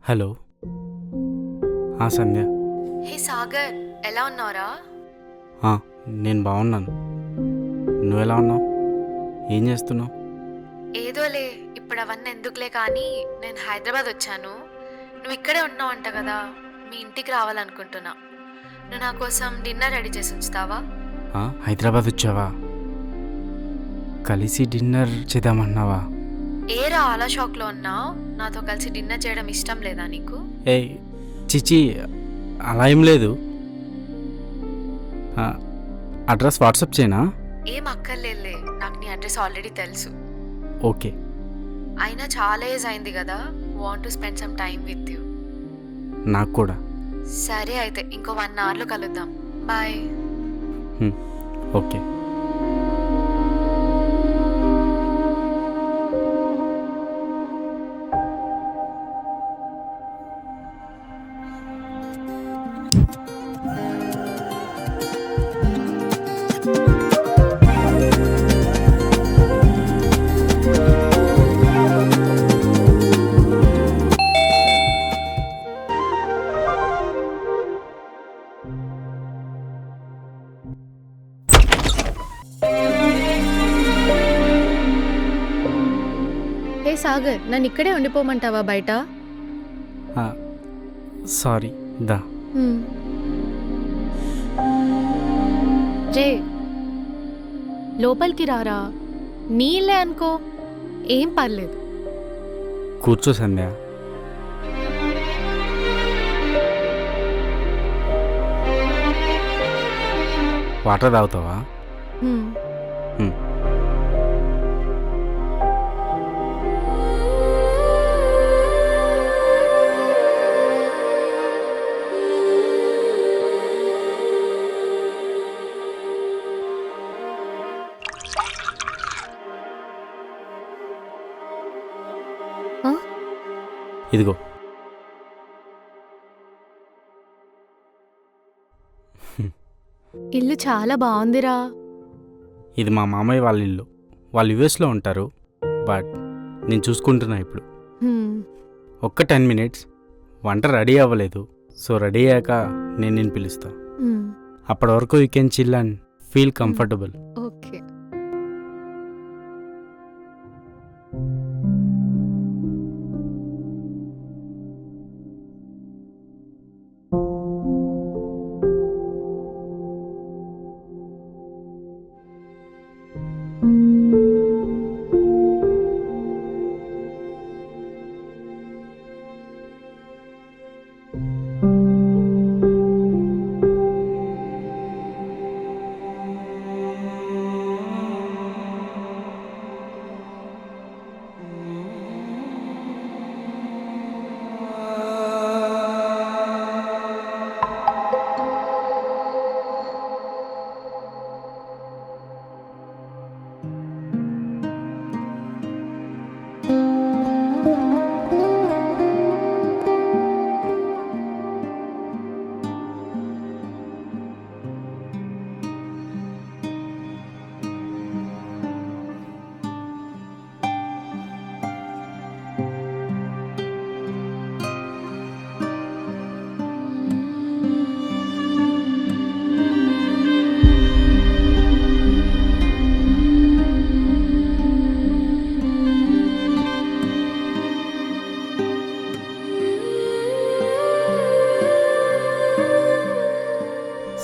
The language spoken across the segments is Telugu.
హలో. సంధ్య. హే సాగర్, ఎలా ఉన్నావురా? నేను బాగున్నాను. నువ్వెలా ఉన్నావు? ఏం చేస్తున్నావు? ఏదోలే, ఇప్పుడు అవన్నీ ఎందుకులే కానీ నేను హైదరాబాద్ వచ్చాను. నువ్వు ఇక్కడే ఉన్నావు అంట కదా, మీ ఇంటికి రావాలనుకుంటున్నా. నువ్వు నా కోసం డిన్నర్ రెడీ చేసి ఉంచుతావా? హైదరాబాద్ వచ్చావా? కలిసి డిన్నర్ చేద్దామన్నావా? ఏరా అలా షాక్లో ఉన్నావు? నాతో కలిసి డిన్నర్ చేయడం ఇష్టం లేదా నీకు? చిచి, అలా ఏం లేదు. అడ్రస్ వాట్సాప్ చేయనా? ఏం అక్కర్లేదులే, నాకు నీ అడ్రస్ ఆల్రెడీ తెలుసు. ఓకే. అయినా చాలా ఏజ్ అయింది కదా, want to spend some time with you. నాకు కూడా. సరే అయితే ఇంకో 1 అవర్లో కలుద్దాం. బాయ్. ఓకే. హే సాగర్, నన్ను ఇక్కడే ఉండిపోమంటావా బయట? సారీ, దా. రే, లోపలికి రారా. నీళ్ళే అనుకో, ఏం పర్లేదు. కూర్చో సంధ్య. వాటర్ తాగుతావా? ఇదిగో. ఇల్లు చాలా బాగుందిరా. ఇది మా మామయ్య వాళ్ళ ఇల్లు. వాళ్ళు యుఎస్లో ఉంటారు, బట్ నేను చూసుకుంటున్నా ఇప్పుడు. ఒక్క 10 minutes. వంట రెడీ అవ్వలేదు, సో రెడీ అయ్యాక నేను నిన్ను పిలుస్తా. అప్పటి వరకు you can chill and feel comfortable. Okay.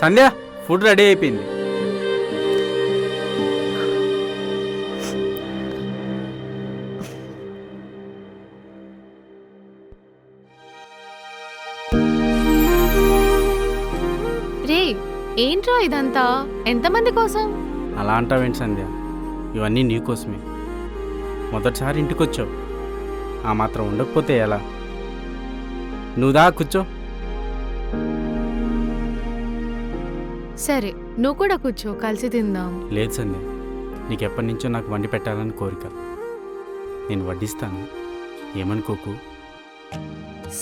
Sandhya, food ready అయిపోయింది. రే, ఏంట్రా ఇదంతా? ఎంతమంది కోసం? అలా అంటావేంటి సంధ్య? ఇవన్నీ నీకోసమే. మొదటిసారి ఇంటికి వచ్చావు, ఆ మాత్రం ఉండకపోతే ఎలా? నువ్వు దా, కూర్చో. సరే, నువ్వు కూడా కూర్చో, కలిసి తిందాం. లేదు సంధ్య, నీకెప్పటి నుంచో నాకు వండి పెట్టాలని కోరిక. నేను వడ్డిస్తాను, ఏమనుకోకు.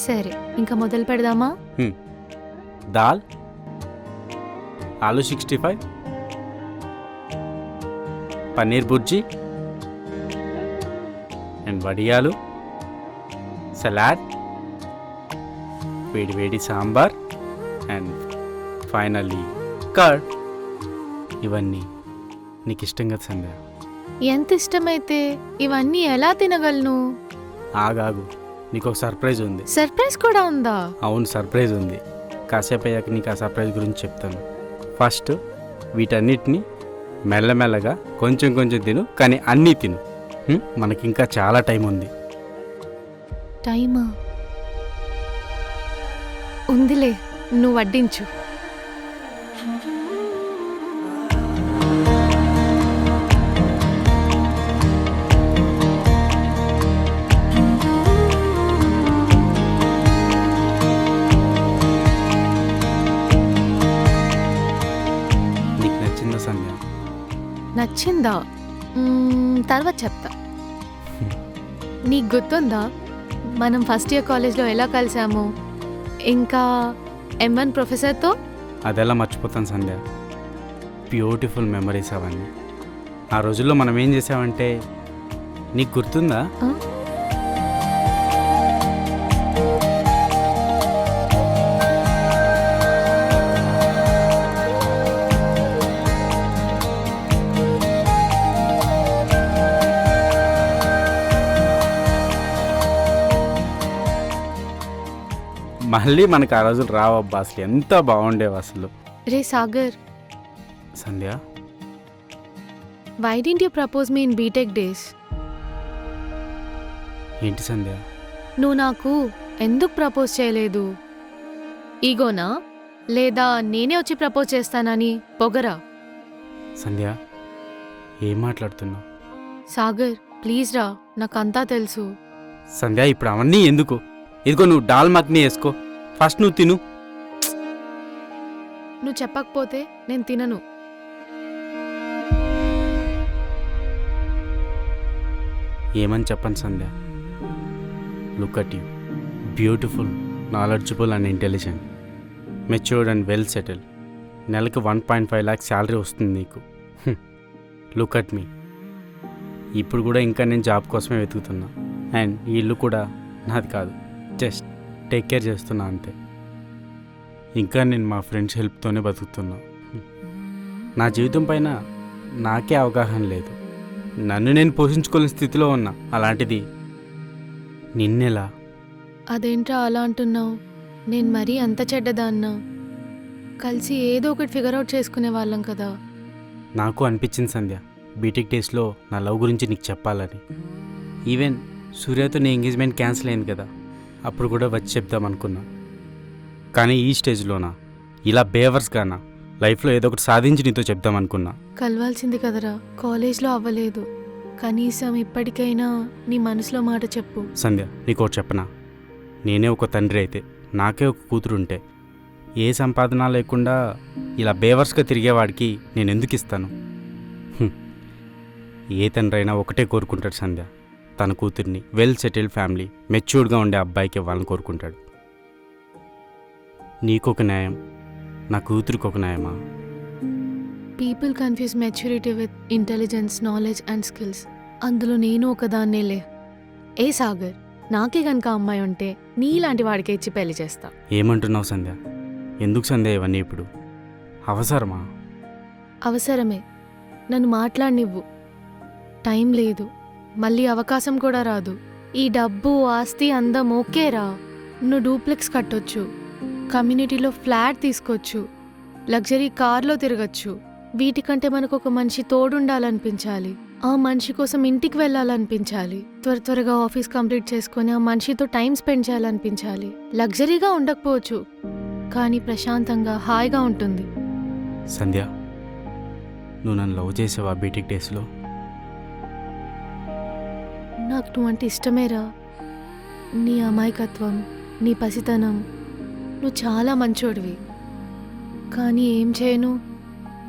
సరే, ఇంకా మొదలు పెడదామా? దాల్, ఆలూ 65, పన్నీర్ బుర్జీ అండ్ వడియాలు, సలాడ్ వేడి వేడి సాంబార్ అండ్ ఫైనల్లీ కర్డ్. ఇవన్నీ నీకు ఇష్టం కదా సంధ్య? ఎంత ఇష్టమైతే ఇవన్నీ ఎలా తినగలను? ఆగాగు, నీకు ఒక సర్ప్రైజ్ ఉంది. సర్ప్రైజ్ కూడా ఉందా? అవును, సర్ప్రైజ్ ఉంది. కాసేపు అయ్యాక నీకు ఆ సర్ప్రైజ్ గురించి చెప్తాను. ఫస్ట్ వీటన్నిటిని మెల్లమెల్లగా కొంచెం కొంచెం తిను, కానీ అన్నీ తిను. మనకి ఇంకా చాలా టైం ఉంది. టైమా? ఉందిలే, నువ్వు వడ్డించు. నీకు నచ్చిందా సంధ్య? నచ్చిందా? తర్వాత చెప్తా. నీకు గుర్తుందా మనం ఫస్ట్ ఇయర్ కాలేజ్లో ఎలా కలిసాము? ఇంకా M1 ప్రొఫెసర్తో? అదెలా మర్చిపోతాను సంధ్య? బ్యూటిఫుల్ మెమరీస్ అవన్నీ. ఆ రోజుల్లో మనం ఏం చేసామంటే నీకు గుర్తుందా? ఆ? మళ్ళీ మనకు ఆ రోజులు రావబ్బా, అసలు ఎంత బాగుండేవి అసలు. రే Sagar, Sandhya, why didn't you propose me in BTech days? ఏంటి సంధ్య? నువ్వు నాకు ఎందుకు ప్రపోజ్ చేయలేదు? ఈగోనా, లేదా నేనే వచ్చి ప్రపోజ్ చేస్తానని పొగరా? సంధ్య, ఏం మాట్లాడుతున్నావు? సాగర్ ప్లీజ్ రా, నాకంతా తెలుసు. సంధ్య, ఇప్పుడు అవన్నీ ఎందుకు? ఇదిగో నువ్వు దాల్ మఖనీ వేసుకో, ఫస్ట్ నువ్వు తిను. నువ్వు చెప్పకపోతే నేను తినను. ఏమని చెప్పండి Sandhya? Look at you, beautiful, knowledgeable and intelligent, matured and well settle. నెలకి 1.5 lakhs శాలరీ వస్తుంది నీకు. Look at me. ఇప్పుడు కూడా ఇంకా నేను జాబ్ కోసమే వెతుకుతున్నా. అండ్ ఈ ఇల్లు కూడా నాది కాదు, జస్ట్ టేక్ కేర్ చేస్తున్నా అంతే. ఇంకా నేను మా ఫ్రెండ్స్ హెల్ప్తోనే బతుకుతున్నా. నా జీవితం పైన నాకే అవగాహన లేదు. నన్ను నేను పోషించుకోలేని స్థితిలో ఉన్నా, అలాంటిది నిన్నెలా? అదేంట్రా అలా అంటున్నావు? నేను మరీ అంత చెడ్డదాన్నా? కలిసి ఏదో ఒకటి ఫిగర్ అవుట్ చేసుకునే వాళ్ళం కదా. నాకు అనిపించింది సంధ్య, బీటెక్ డేస్లో నా లవ్ గురించి నీకు చెప్పాలని. ఈవెన్ సూర్యతో నీ ఎంగేజ్మెంట్ క్యాన్సిల్ అయింది కదా, అప్పుడు కూడా వచ్చి చెప్దాం అనుకున్నా. కానీ ఈ స్టేజ్లోనా ఇలా బేవర్స్గానా లైఫ్లో ఏదో ఒకటి సాధించి నీతో చెప్దాం అనుకున్నా. కలవాల్సింది కదరా, కాలేజ్లో అవ్వలేదు. కనీసం ఇప్పటికైనా నీ మనసులో మాట చెప్పు. సంధ్య, నీకు ఒకటి చెప్పనా? నేనే ఒక తండ్రి అయితే, నాకే ఒక కూతురు ఉంటే, ఏ సంపాదన లేకుండా ఇలా బేవర్స్గా తిరిగేవాడికి నేను ఎందుకు ఇస్తాను? ఏ తండ్రి అయినా ఒకటే కోరుకుంటాడు సంధ్య, తన కూతుర్ని వెల్ సెటిల్డ్ ఫ్యామిలీ, మెచ్యూర్డ్గా ఉండే అబ్బాయికి ఇవ్వాలని కోరుకుంటాడు. నీకొక న్యాయం, నా కూతురికి ఒక న్యాయమా? People confuse maturity with intelligence, knowledge and skills. అందులో నేను ఒకదాన్నేలే. ఏ సాగర్, నాకే కనుక అమ్మాయి ఉంటే నీలాంటి వాడికే ఇచ్చి పెళ్లి చేస్తా. ఏమంటున్నావు సంధ్య? ఎందుకు సంధ్య ఇవన్నీ ఇప్పుడు? అవసరమా? అవసరమే. నన్ను మాట్లాడనివ్వు. టైం లేదు, మళ్ళీ అవకాశం కూడా రాదు. ఈ డబ్బు, ఆస్తి, అందం ఓకేరా. నువ్వు డూప్లెక్స్ కట్టొచ్చు, కమ్యూనిటీలో ఫ్లాట్ తీసుకోవచ్చు, లగ్జరీ కార్లో తిరగచ్చు. వీటికంటే మనకు ఒక మనిషి తోడుండాలనిపించాలి. ఆ మనిషి కోసం ఇంటికి వెళ్ళాలనిపించాలి. త్వరగా ఆఫీస్ కంప్లీట్ చేసుకొని ఆ మనిషితో టైం స్పెండ్ చేయాలనిపించాలి. లగ్జరీగా ఉండకపోవచ్చు, కానీ ప్రశాంతంగా హాయిగా ఉంటుంది. సంధ్య, నువ్వు నన్ను లవ్ చేసావా బీటెక్ డేస్లో? నాకు నువ్వంటే ఇష్టమేరా. నీ అమాయకత్వం, నీ పసితనం, నువ్వు చాలా మంచోడివి. కానీ ఏం చేయను,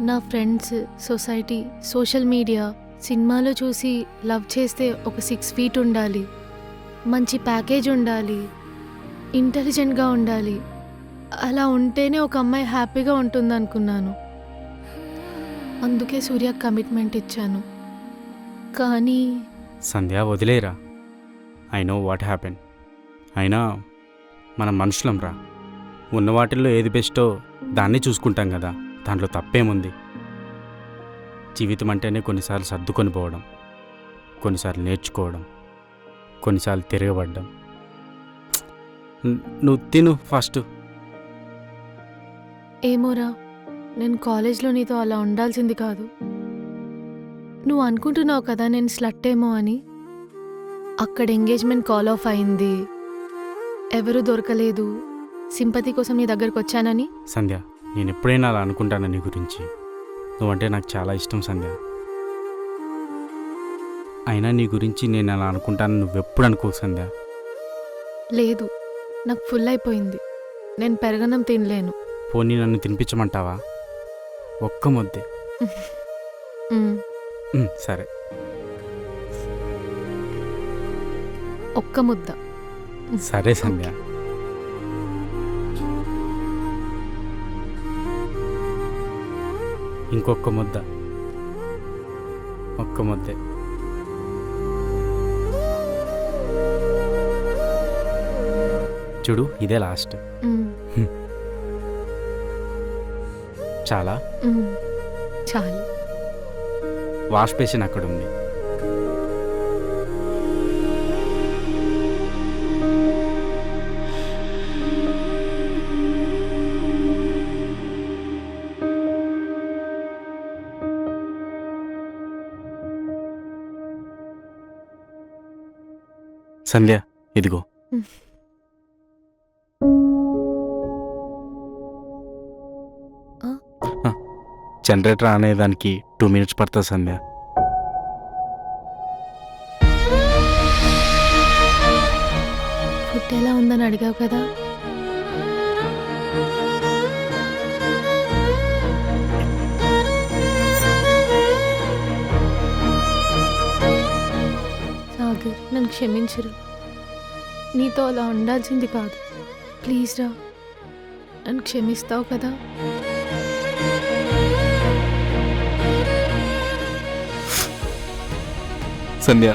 నా ఫ్రెండ్స్, సొసైటీ, సోషల్ మీడియా, సినిమాలో చూసి లవ్ చేస్తే ఒక 6 feet ఉండాలి, మంచి ప్యాకేజ్ ఉండాలి, ఇంటెలిజెంట్గా ఉండాలి. అలా ఉంటేనే ఒక అమ్మాయి హ్యాపీగా ఉంటుంది అనుకున్నాను. అందుకే సూర్య కమిట్మెంట్ ఇచ్చాను. కానీ సంధ్య, వదిలేరా. I know what happen. అయినా మనం మనుషులం రా. ఉన్న వాటిల్లో ఏది బెస్టో దాన్ని చూసుకుంటాం కదా, దాంట్లో తప్పేముంది. జీవితం అంటేనే కొన్నిసార్లు సర్దుకొని పోవడం, కొన్నిసార్లు నేర్చుకోవడం, కొన్నిసార్లు తిరగబడ్డం. నువ్వు తిను ఫస్ట్. ఏమోరా, నేను కాలేజ్లో నీతో అలా ఉండాల్సింది కాదు. నువ్వు అనుకుంటున్నావు కదా నేను స్లట్ ఏమో అని. అక్కడ ఎంగేజ్మెంట్ కాల్ ఆఫ్ అయింది, ఎవరూ దొరకలేదు, సింపతి కోసం నీ దగ్గరకు వచ్చానని. సంధ్య, నేను ఎప్పుడైనా అలా అనుకుంటాను నీ గురించి. నువ్వంటే నాకు చాలా ఇష్టం సంధ్య. అయినా నీ గురించి నేను అలా అనుకుంటాను నువ్వెప్పుడు అనుకోకు సంధ్య. లేదు, నాకు ఫుల్ అయిపోయింది, నేను పెరగనం తినలేను. పోనీ నన్ను తినిపించమంటావా? ఒక్క ముద్దే. సరే, ఒక్క ముద్ద. సరే సంధ్య. ఇంకొక ముద్ద, ఒక్క ముద్దే. చూడు, ఇదే లాస్ట్. చాలా చాలు. వాష్ బేసిన్ అక్కడ ఉంది. సంధ్య, ఇదిగో. జనరేటర్ అనేదానికి 2 minutes పడుతుంది సంధ్య. ఫుడ్ ఎలా ఉందని అడిగావు కదా. సాగర్, నన్ను క్షమించరు. నీతో అలా ఉండాల్సింది కాదు. ప్లీజ్ రా, నన్ను క్షమిస్తావు కదా. సంధ్య,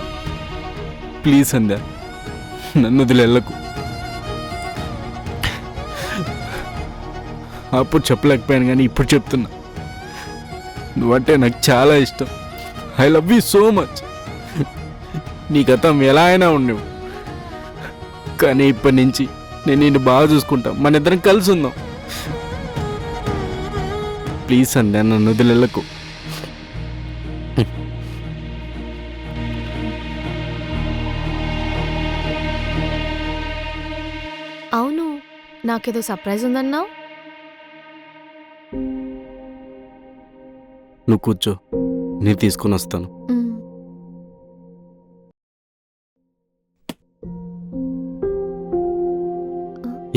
ప్లీజ్ సంధ్య, నన్ను వదిలేళ్ళకు. అప్పుడు చెప్పలేకపోయాను కానీ ఇప్పుడు చెప్తున్నా. నువ్వంటే నాకు చాలా ఇష్టం. I love you so much. నీ గతం ఎలా అయినా ఉండవు, కానీ ఇప్పటి నుంచి నేను నిన్ను బాగా చూసుకుంటా. మన ఇద్దరం కలిసి ఉందాం. ప్లీజ్ సంధ్య, నన్ను వదిలేళ్ళకు. అవును, నాకేదో సర్ప్రైజ్ ఉందన్నావు. నువ్వు కూర్చో, నేను తీసుకుని వస్తాను.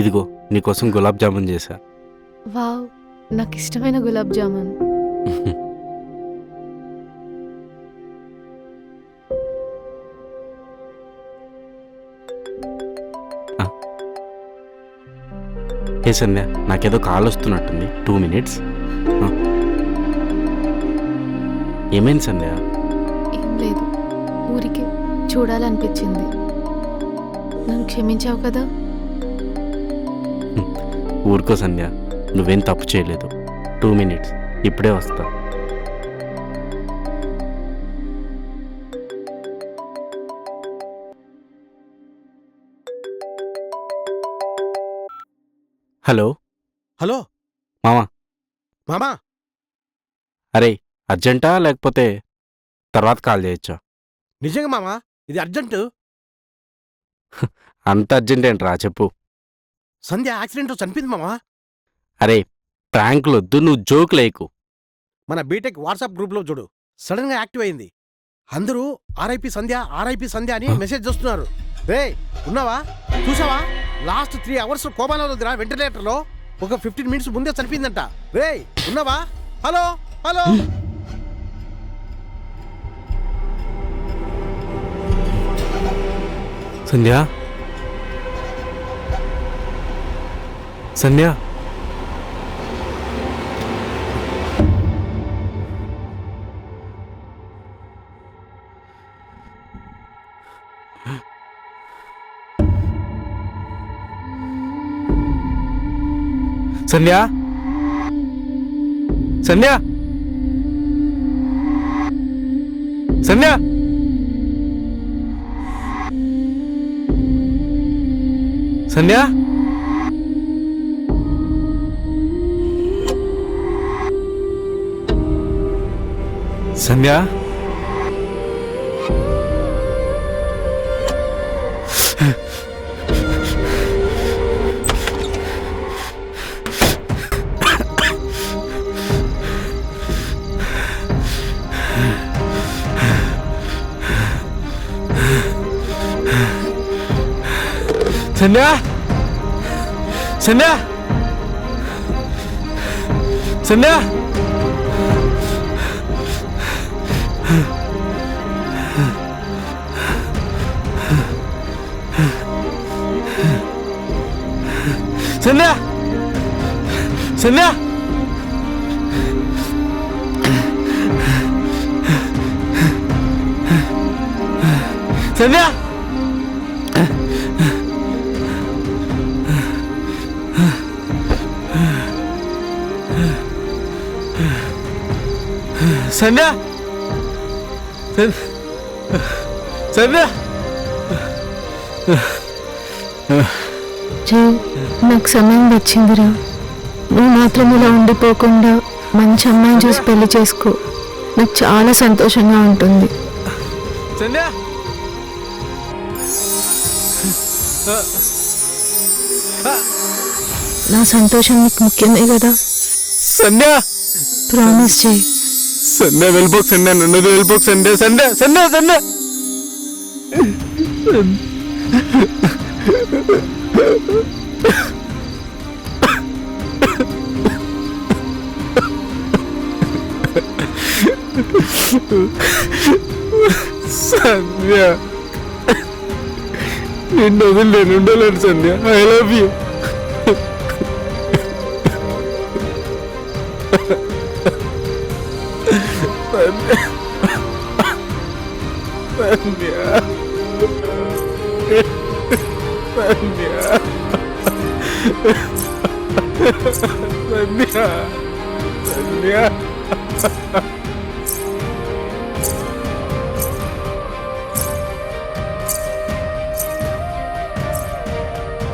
ఇదిగో, నీకోసం గులాబ్ జామున్ చేశా. వావ్, నాకు ఇష్టమైన గులాబ్ జామున్. ఏ సంధ్య, నాకేదో కాల్ వస్తున్నట్టుంది. 2 minutes. ఏమైంది సంధ్య? ఏం లేదు, ఊరికే చూడాలనిపించింది. నన్ను క్షమించావు కదా. ఊరుకో సంధ్య, నువ్వేం తప్పు చేయలేదు. 2 minutes, ఇప్పుడే వస్తా. హలో హలో మామా. మామా, అరే, అర్జెంటా లేకపోతే తర్వాత కాల్ చేయొచ్చా? నిజంగా మామా, ఇది అర్జెంటు. అంత అర్జెంట్ ఏంట్రా, చెప్పు. సంధ్య యాక్సిడెంట్లో చనిపోయింది మామా. అరే, ప్రాంకులొద్దు, నువ్వు జోక్ లేకు. మన బీటెక్ వాట్సాప్ గ్రూప్లో చూడు, సడన్గా యాక్టివ్ అయింది. అందరూ ఆర్ఐపి సంధ్య, ఆర్ఐపి సంధ్య అని మెసేజ్ చేస్తున్నారు. రే, ఉన్నావా? చూసావా? లాస్ట్ 3 hours కోమాలో ఉందిరా వెంటిలేటర్లో. ఒక 15 minutes ముందే చనిపోయిందంట. రే, ఉన్నావా? Hello hello. సంధ్య, సంధ్య, సంధ్య సంధ్య సంధ్య సంధ్య సంధ్య సంధ్య సంధ్య సంధ్య సంధ్య సంధ్య సంధ్య సంధ్య సంధ్య జై నాకు సమయం వచ్చిందిరా. నువ్వు మాత్రం ఇలా ఉండిపోకుండా మంచి అమ్మాయిని చూసి పెళ్లి చేసుకో. నాకు చాలా సంతోషంగా ఉంటుంది. సంధ్య నా సంతోషం నీకు ముఖ్యమే కదా. సంధ్య ప్రామిస్ చేయి. సంధ్య వెళ్ళిపోక సంధ్య నన్ను వెళ్ళిపోక సంధ్య సంధ్య సంధ్య సంధ్య సంధ్య నిన్ను వదిలి నేను ఉండలేను Sandhya. I love you. Sandhya